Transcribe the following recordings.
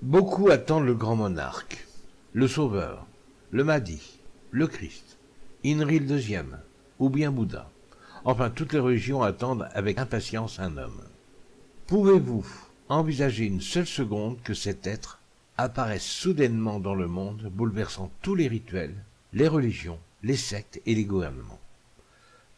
Beaucoup attendent le grand monarque, le sauveur, le Mahdi, le Christ, Inri le deuxième, ou bien Bouddha. Enfin, toutes les religions attendent avec impatience un homme. Pouvez-vous envisager une seule seconde que cet être apparaisse soudainement dans le monde, bouleversant tous les rituels, les religions, les sectes et les gouvernements?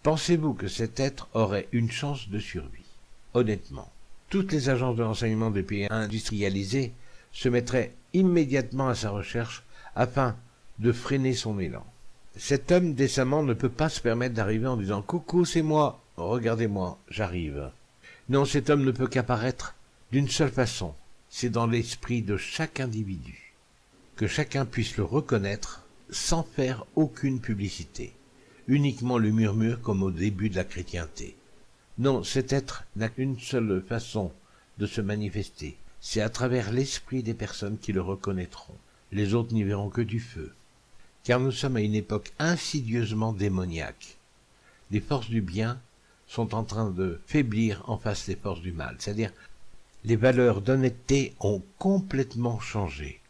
Pensez-vous que cet être aurait une chance de survie? Honnêtement, toutes les agences de renseignement des pays industrialisés se mettraient immédiatement à sa recherche afin de freiner son élan. Cet homme décemment ne peut pas se permettre d'arriver en disant « Coucou, c'est moi, regardez-moi, j'arrive ». Non, cet homme ne peut qu'apparaître d'une seule façon, c'est dans l'esprit de chaque individu, que chacun puisse le reconnaître sans faire aucune publicité, uniquement le murmure comme au début de la chrétienté. Non, cet être n'a qu'une seule façon de se manifester, c'est à travers l'esprit des personnes qui le reconnaîtront. Les autres n'y verront que du feu. Car nous sommes à une époque insidieusement démoniaque. Les forces du bien sont en train de faiblir en face des forces du mal. C'est-à-dire, les valeurs d'honnêteté ont complètement changé.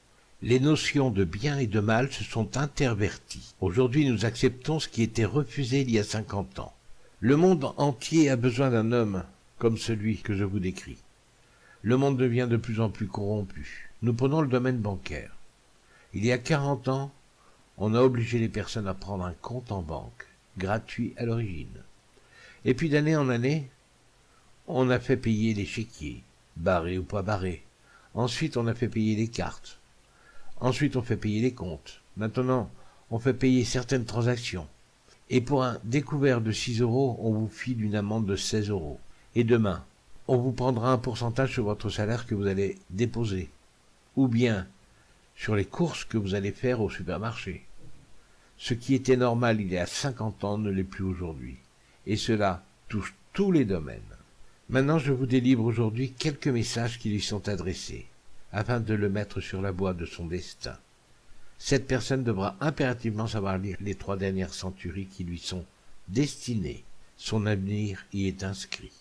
Les notions de bien et de mal se sont interverties. Aujourd'hui, nous acceptons ce qui était refusé il y a 50 ans. Le monde entier a besoin d'un homme comme celui que je vous décris. Le monde devient de plus en plus corrompu. Nous prenons le domaine bancaire. Il y a 40 ans, on a obligé les personnes à prendre un compte en banque, gratuit à l'origine. Et puis d'année en année, on a fait payer les chéquiers, barrés ou pas barrés. Ensuite, on a fait payer les cartes. Ensuite, on fait payer les comptes. Maintenant, on fait payer certaines transactions. Et pour un découvert de 6 €, on vous file une amende de 16 €. Et demain, on vous prendra un pourcentage sur votre salaire que vous allez déposer. Ou bien sur les courses que vous allez faire au supermarché. Ce qui était normal il y a 50 ans ne l'est plus aujourd'hui. Et cela touche tous les domaines. Maintenant, je vous délivre aujourd'hui quelques messages qui lui sont adressés, afin de le mettre sur la voie de son destin. Cette personne devra impérativement savoir lire les 3 dernières centuries qui lui sont destinées. Son avenir y est inscrit.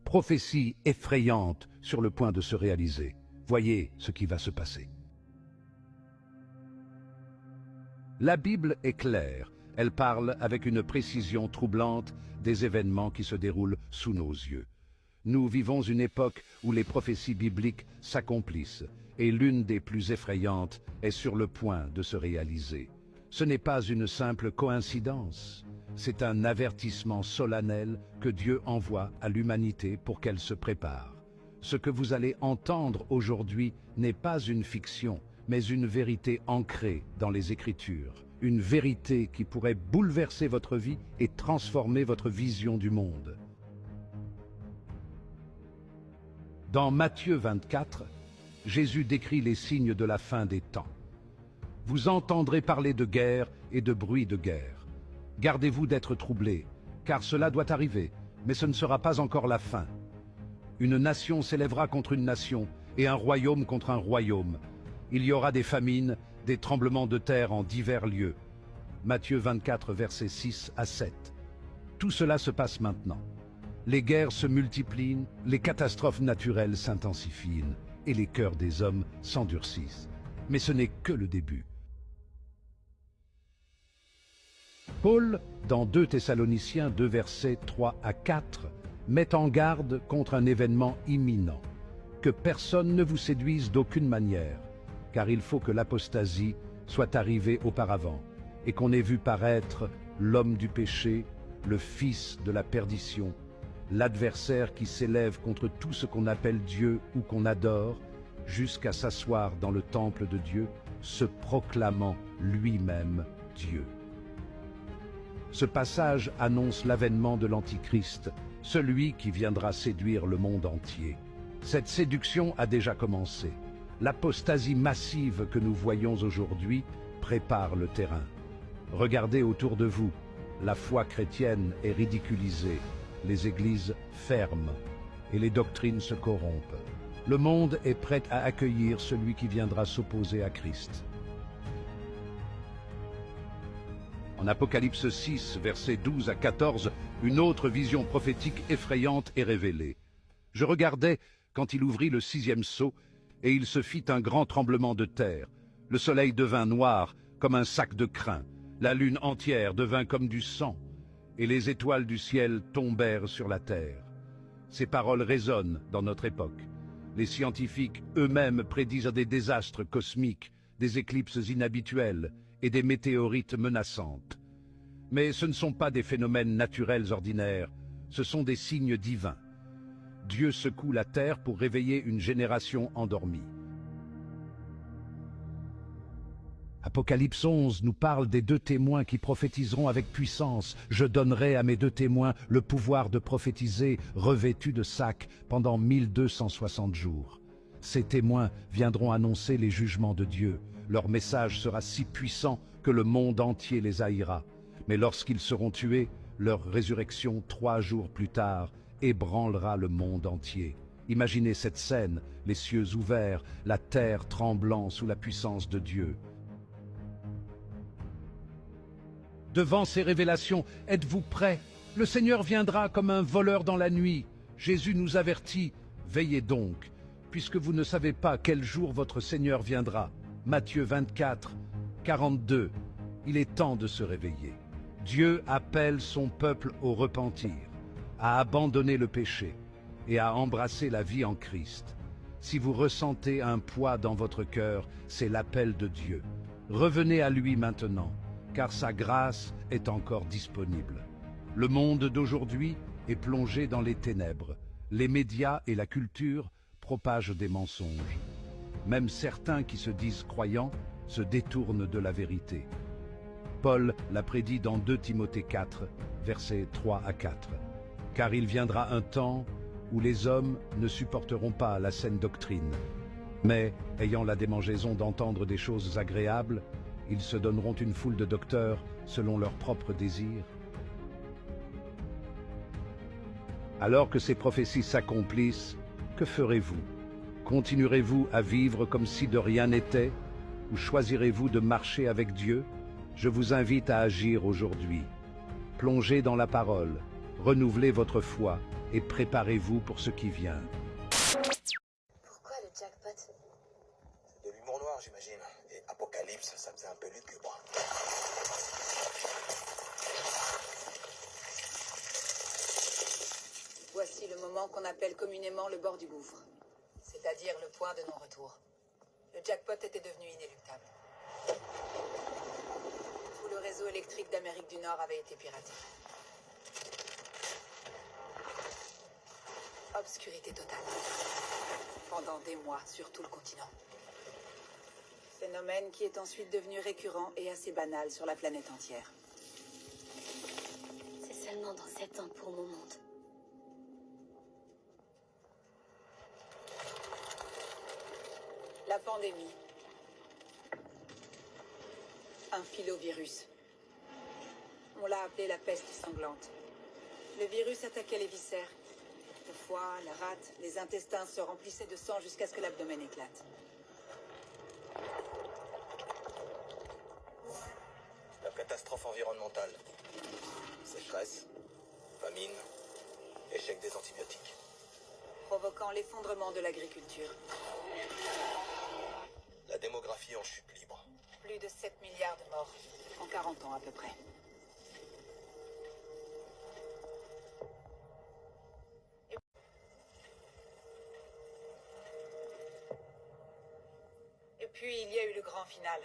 Prophétie effrayante sur le point de se réaliser. Voyez ce qui va se passer. La Bible est claire. Elle parle avec une précision troublante des événements qui se déroulent sous nos yeux. Nous vivons une époque où les prophéties bibliques s'accomplissent, et l'une des plus effrayantes est sur le point de se réaliser. Ce n'est pas une simple coïncidence. C'est un avertissement solennel que Dieu envoie à l'humanité pour qu'elle se prépare. Ce que vous allez entendre aujourd'hui n'est pas une fiction, mais une vérité ancrée dans les Écritures. Une vérité qui pourrait bouleverser votre vie et transformer votre vision du monde. Dans Matthieu 24, Jésus décrit les signes de la fin des temps. Vous entendrez parler de guerre et de bruit de guerre. Gardez-vous d'être troublés, car cela doit arriver, mais ce ne sera pas encore la fin. Une nation s'élèvera contre une nation, et un royaume contre un royaume. Il y aura des famines, des tremblements de terre en divers lieux. Matthieu 24, versets 6 à 7. Tout cela se passe maintenant. Les guerres se multiplient, les catastrophes naturelles s'intensifient, et les cœurs des hommes s'endurcissent. Mais ce n'est que le début. Paul, dans 2 Thessaloniciens 2 versets 3 à 4, met en garde contre un événement imminent. Que personne ne vous séduise d'aucune manière, car il faut que l'apostasie soit arrivée auparavant, et qu'on ait vu paraître l'homme du péché, le fils de la perdition, l'adversaire qui s'élève contre tout ce qu'on appelle Dieu ou qu'on adore, jusqu'à s'asseoir dans le temple de Dieu, se proclamant lui-même Dieu. Ce passage annonce l'avènement de l'Antichrist, celui qui viendra séduire le monde entier. Cette séduction a déjà commencé. L'apostasie massive que nous voyons aujourd'hui prépare le terrain. Regardez autour de vous, la foi chrétienne est ridiculisée, les églises ferment et les doctrines se corrompent. Le monde est prêt à accueillir celui qui viendra s'opposer à Christ. En Apocalypse 6, versets 12 à 14, une autre vision prophétique effrayante est révélée. Je regardais quand il ouvrit le 6e sceau, et il se fit un grand tremblement de terre. Le soleil devint noir comme un sac de crin, la lune entière devint comme du sang, et les étoiles du ciel tombèrent sur la terre. Ces paroles résonnent dans notre époque. Les scientifiques eux-mêmes prédisent des désastres cosmiques, des éclipses inhabituelles et des météorites menaçantes. Mais ce ne sont pas des phénomènes naturels ordinaires, ce sont des signes divins. Dieu secoue la terre pour réveiller une génération endormie. Apocalypse 11 nous parle des 2 témoins qui prophétiseront avec puissance. Je donnerai à mes 2 témoins le pouvoir de prophétiser revêtus de sacs pendant 1260 jours. Ces témoins viendront annoncer les jugements de Dieu. Leur message sera si puissant que le monde entier les haïra. Mais lorsqu'ils seront tués, leur résurrection 3 jours plus tard ébranlera le monde entier. Imaginez cette scène, les cieux ouverts, la terre tremblant sous la puissance de Dieu. Devant ces révélations, êtes-vous prêts? Le Seigneur viendra comme un voleur dans la nuit. Jésus nous avertit, veillez donc, puisque vous ne savez pas quel jour votre Seigneur viendra. Matthieu 24, 42. Il est temps de se réveiller. Dieu appelle son peuple au repentir, à abandonner le péché et à embrasser la vie en Christ. Si vous ressentez un poids dans votre cœur, c'est l'appel de Dieu. Revenez à lui maintenant, car sa grâce est encore disponible. Le monde d'aujourd'hui est plongé dans les ténèbres. Les médias et la culture propagent des mensonges. Même certains qui se disent croyants se détournent de la vérité. Paul l'a prédit dans 2 Timothée 4, versets 3 à 4. Car il viendra un temps où les hommes ne supporteront pas la saine doctrine, mais, ayant la démangeaison d'entendre des choses agréables, ils se donneront une foule de docteurs selon leurs propres désirs. Alors que ces prophéties s'accomplissent, que ferez-vous? Continuerez-vous à vivre comme si de rien n'était? Ou choisirez-vous de marcher avec Dieu? Je vous invite à agir aujourd'hui. Plongez dans la parole, renouvelez votre foi et préparez-vous pour ce qui vient. Pourquoi le jackpot? C'est de l'humour noir, j'imagine. Et Apocalypse, ça faisait un peu lugubre. Voici le moment qu'on appelle communément le bord du gouffre, c'est-à-dire le point de non-retour. Le jackpot était devenu inéluctable. Tout le réseau électrique d'Amérique du Nord avait été piraté. Obscurité totale. Pendant des mois sur tout le continent. Phénomène qui est ensuite devenu récurrent et assez banal sur la planète entière. C'est seulement dans 7 ans pour mon monde. La pandémie. Un filovirus. On l'a appelé la peste sanglante. Le virus attaquait les viscères. Le foie, la rate, les intestins se remplissaient de sang jusqu'à ce que l'abdomen éclate. La catastrophe environnementale. Sécheresse, famine, échec des antibiotiques. Provoquant l'effondrement de l'agriculture. La démographie en chute libre. Plus de 7 milliards de morts, en 40 ans à peu près. Et puis il y a eu le grand final.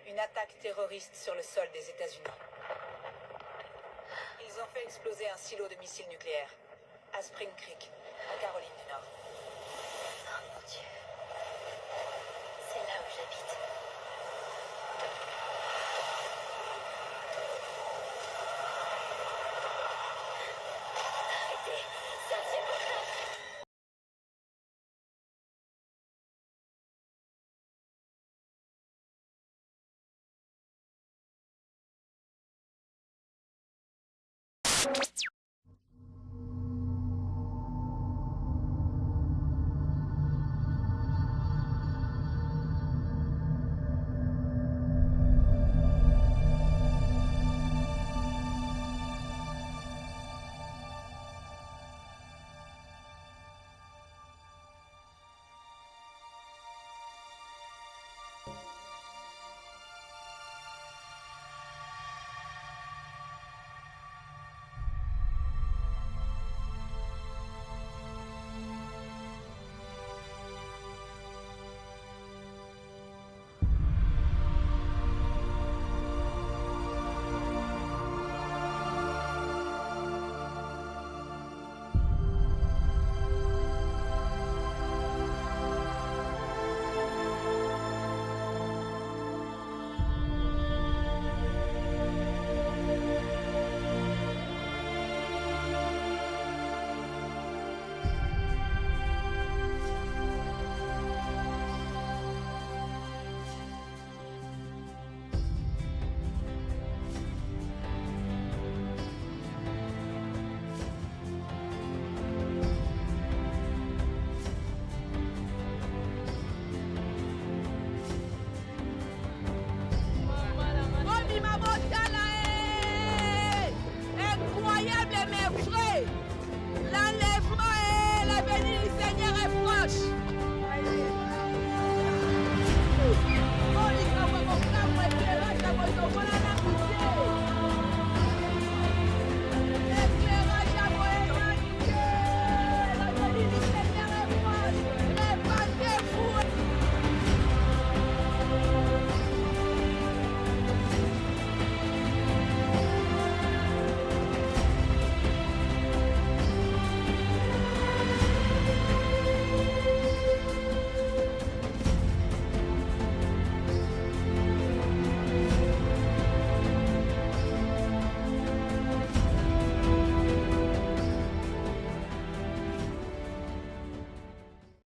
Une attaque terroriste sur le sol des États-Unis. Ils ont fait exploser un silo de missiles nucléaires à Spring Creek, en Caroline du Nord. Oh mon Dieu. C'est là où j'habite. Arrêtez. C'est insupportable.